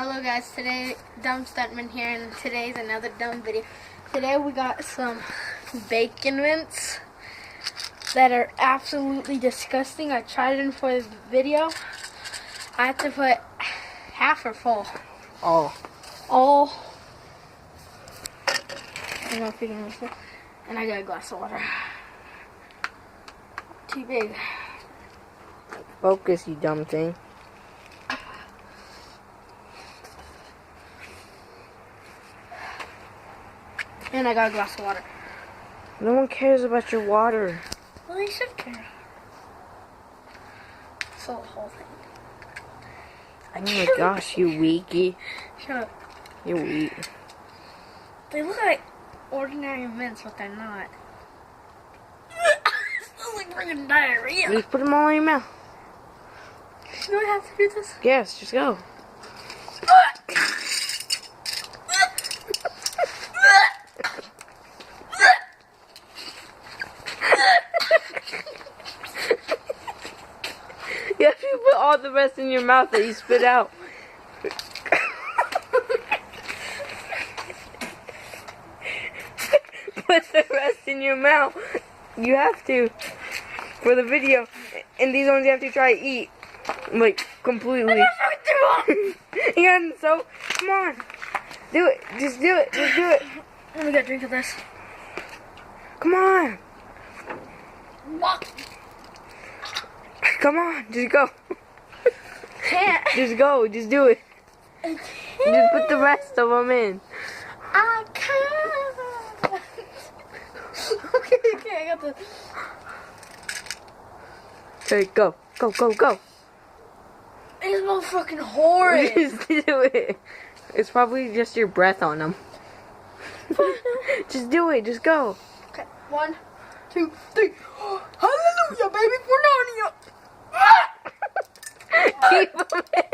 Hello guys, today Dumb Stuntman here, and today's another dumb video. Today we got some bacon mints that are absolutely disgusting. I tried them for the video. I had to put half or full. All. I don't know if you can understand. And I got a glass of water. Too big. Focus, you dumb thing. And I got a glass of water. No one cares about your water. Well, they should care. So the whole thing. Oh my gosh, you weakie. Shut up. You weak. They look like ordinary mints, but they're not. Smells like freaking diarrhea. Just put them all in your mouth. Do I have to do this? Yes, just go. You have to put all the rest in your mouth that you spit out. Put the rest in your mouth. You have to. For the video. And these ones you have to try to eat. Like, completely. And so, come on. Do it. Just do it. Just do it. Let me get a drink of this. Come on. What? Come on. Just go. Can't. Just go. Just do it. I Just can't. put the rest of them in. I can't. Okay, I got this. Okay, go. Go, go, go. It smells fucking horrid. Just do it. It's probably just your breath on them. Just do it. Just go. Okay, 1, 2, 3. Hallelujah, baby, for Narnia. Keep them in.